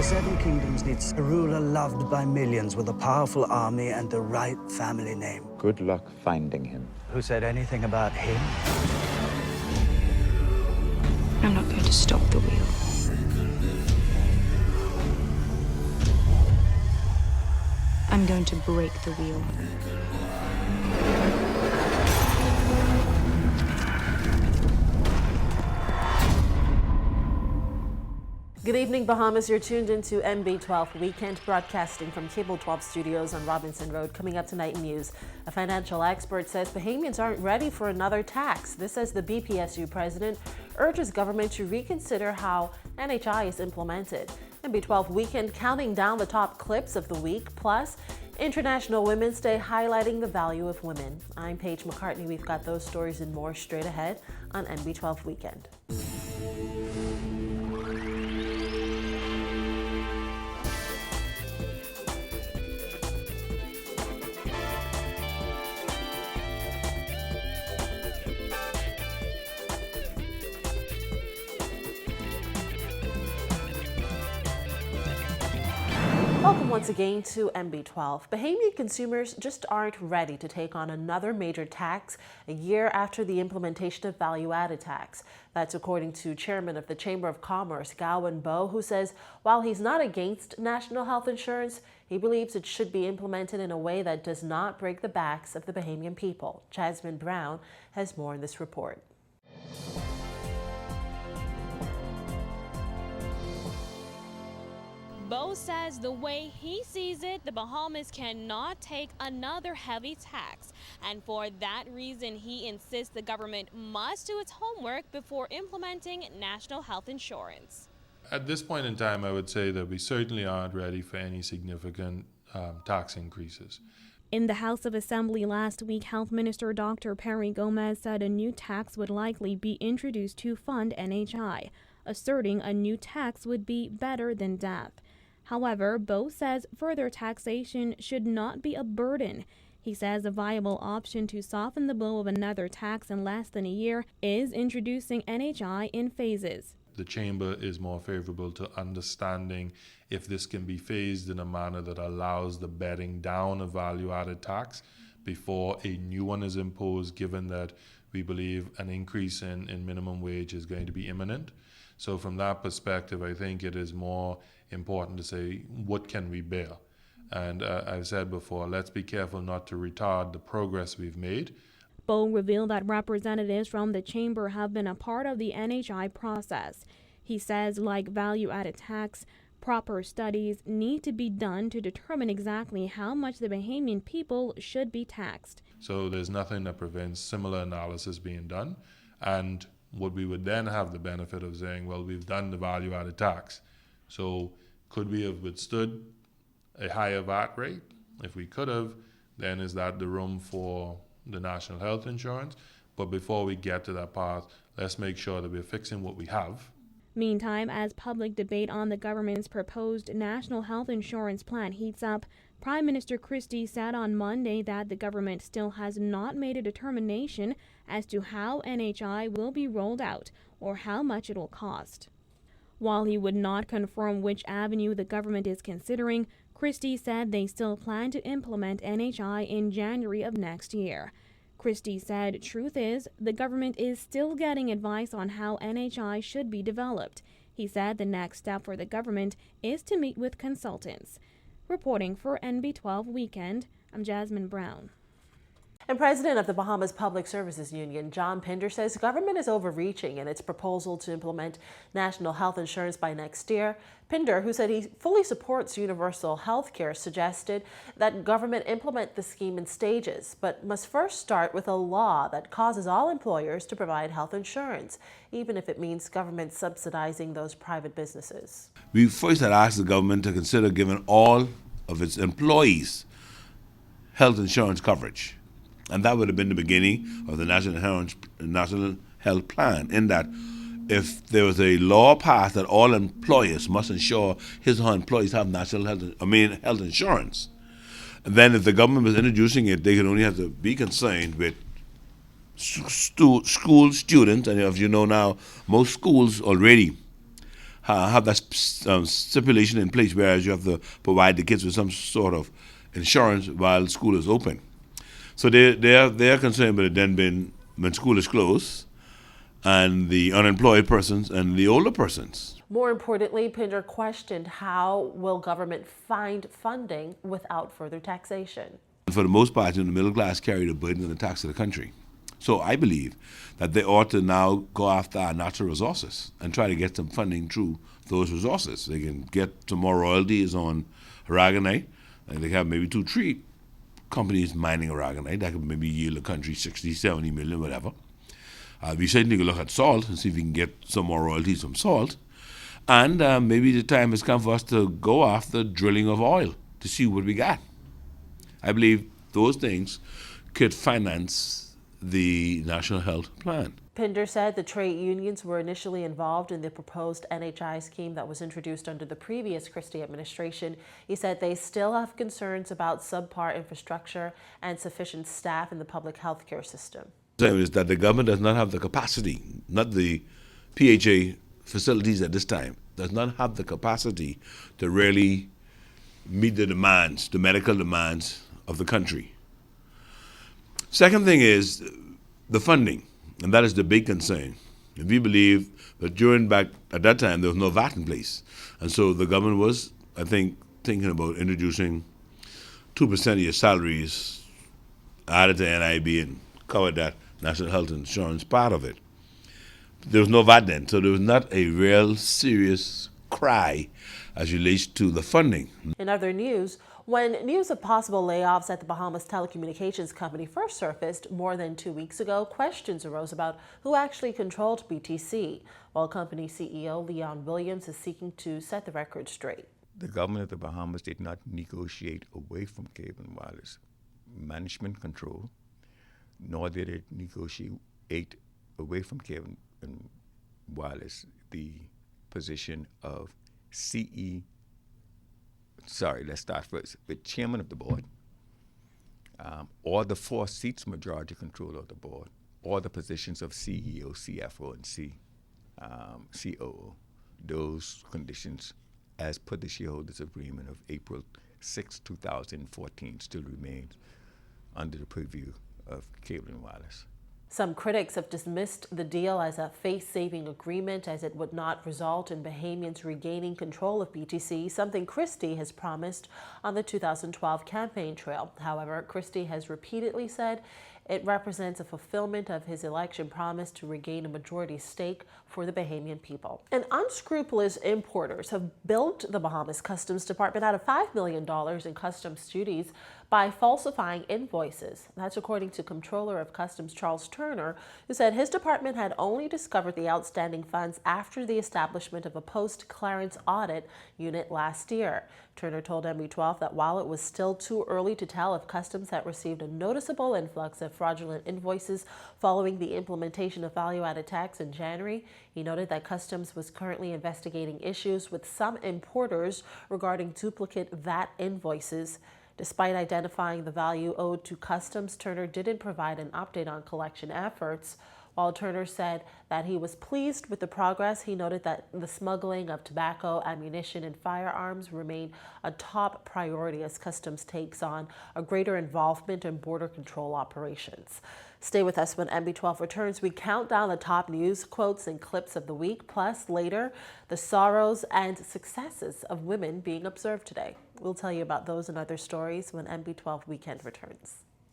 The Seven Kingdoms needs a ruler loved by millions with a powerful army and the right family name. Good luck finding him. Who said anything about him? I'm not going to stop the wheel. I'm going to break the wheel. Good evening, Bahamas. You're tuned into MB12 Weekend, broadcasting from Cable 12 Studios on Robinson Road. Coming up tonight in news, a financial expert says Bahamians aren't ready for another tax. This as the BPSU president urges government to reconsider how NHI is implemented. MB12 Weekend counting down the top clips of the week, plus International Women's Day highlighting the value of women. I'm Paige McCartney. We've got those stories and more straight ahead on MB12 Weekend. Welcome once again to MB12. Bahamian consumers just aren't ready to take on another major tax a year after the implementation of value-added tax. That's according to Chairman of the Chamber of Commerce, Gowan Bowe, who says while he's not against national health insurance, he believes it should be implemented in a way that does not break the backs of the Bahamian people. Jasmine Brown has more in this report. Bowe says the way he sees it, the Bahamas cannot take another heavy tax. And for that reason, he insists the government must do its homework before implementing national health insurance. At this point in time, I would say that we certainly aren't ready for any significant tax increases. In the House of Assembly last week, Health Minister Dr. Perry Gomez said a new tax would likely be introduced to fund NHI, asserting a new tax would be better than death. However, Bowe says further taxation should not be a burden. He says a viable option to soften the blow of another tax in less than a year is introducing NHI in phases. The Chamber is more favorable to understanding if this can be phased in a manner that allows the bedding down of value-added tax before a new one is imposed, given that we believe an increase in minimum wage is going to be imminent. So from that perspective, I think it is more important to say, what can we bear? And I've said before, let's be careful not to retard the progress we've made. Bowe revealed that representatives from the chamber have been a part of the NHI process. He says, like value-added tax, proper studies need to be done to determine exactly how much the Bahamian people should be taxed. So there's nothing that prevents similar analysis being done. And what we would then have the benefit of saying, well, we've done the value-added tax. So could we have withstood a higher VAT rate? If we could have, then is that the room for the national health insurance? But before we get to that path, let's make sure that we're fixing what we have. Meantime, as public debate on the government's proposed national health insurance plan heats up, Prime Minister Christie said on Monday that the government still has not made a determination as to how NHI will be rolled out or how much it will cost. While he would not confirm which avenue the government is considering, Christie said they still plan to implement NHI in January of next year. Christie said, truth is, the government is still getting advice on how NHI should be developed. He said the next step for the government is to meet with consultants. Reporting for NB12 Weekend, I'm Jasmine Brown. And President of the Bahamas Public Services Union, John Pinder, says government is overreaching in its proposal to implement national health insurance by next year. Pinder, who said he fully supports universal health care, suggested that government implement the scheme in stages, but must first start with a law that causes all employers to provide health insurance, even if it means government subsidizing those private businesses. We first had asked the government to consider giving all of its employees health insurance coverage. And that would have been the beginning of the National Health Plan, in that if there was a law passed that all employers must ensure his or her employees have health insurance, and then if the government was introducing it, they could only have to be concerned with school students, and as you know now, most schools already have that stipulation in place, whereas you have to provide the kids with some sort of insurance while school is open. So they are concerned with it then being when school is closed, and the unemployed persons and the older persons. More importantly, Pinder questioned how will government find funding without further taxation. For the most part, the middle class carry the burden of the tax of the country. So I believe that they ought to now go after our natural resources and try to get some funding through those resources. They can get some more royalties on aragonite, and they have maybe 2-3 companies mining aragonite that could maybe yield the country 60, 70 million, whatever. We certainly could look at salt and see if we can get some more royalties from salt. And maybe the time has come for us to go after drilling of oil to see what we got. I believe those things could finance the National Health Plan. Pinder said the trade unions were initially involved in the proposed NHI scheme that was introduced under the previous Christie administration. He said they still have concerns about subpar infrastructure and sufficient staff in the public health care system. Is that the government does not have the capacity, not the PHA facilities at this time, does not have the capacity to really meet the demands, the medical demands of the country. Second thing is the funding, and that is the big concern. And we believe that back at that time there was no VAT in place, and so the government was, I think, thinking about introducing 2% of your salaries added to NIB and covered that National Health Insurance part of it. There was no VAT then, so there was not a real serious cry as relates to the funding. In other news, when news of possible layoffs at the Bahamas telecommunications company first surfaced more than 2 weeks ago, questions arose about who actually controlled BTC, while company CEO Leon Williams is seeking to set the record straight. The government of the Bahamas did not negotiate away from cable and wireless management control, nor did it negotiate away from cable and wireless the position of let's start first with chairman of the board, or the 4 seats majority control of the board, or the positions of CEO, CFO, and COO. Those conditions, as per the shareholders' agreement of April 6, 2014, still remain under the purview of cable and wireless. Some critics have dismissed the deal as a face-saving agreement, as it would not result in Bahamians regaining control of BTC, something Christie has promised on the 2012 campaign trail. However, Christie has repeatedly said it represents a fulfillment of his election promise to regain a majority stake for the Bahamian people. And unscrupulous importers have bilked the Bahamas Customs Department out of $5 million in customs duties by falsifying invoices. That's according to Comptroller of Customs Charles Turner, who said his department had only discovered the outstanding funds after the establishment of a post-clearance audit unit last year. Turner told MB12 that while it was still too early to tell if Customs had received a noticeable influx of fraudulent invoices following the implementation of value-added tax in January, he noted that Customs was currently investigating issues with some importers regarding duplicate VAT invoices. Despite identifying the value owed to Customs, Turner didn't provide an update on collection efforts. While Turner said that he was pleased with the progress, he noted that the smuggling of tobacco, ammunition, and firearms remain a top priority as Customs takes on a greater involvement in border control operations. Stay with us when MB12 returns. We count down the top news, quotes, and clips of the week, plus later, the sorrows and successes of women being observed today. We'll tell you about those and other stories when MB12 Weekend returns.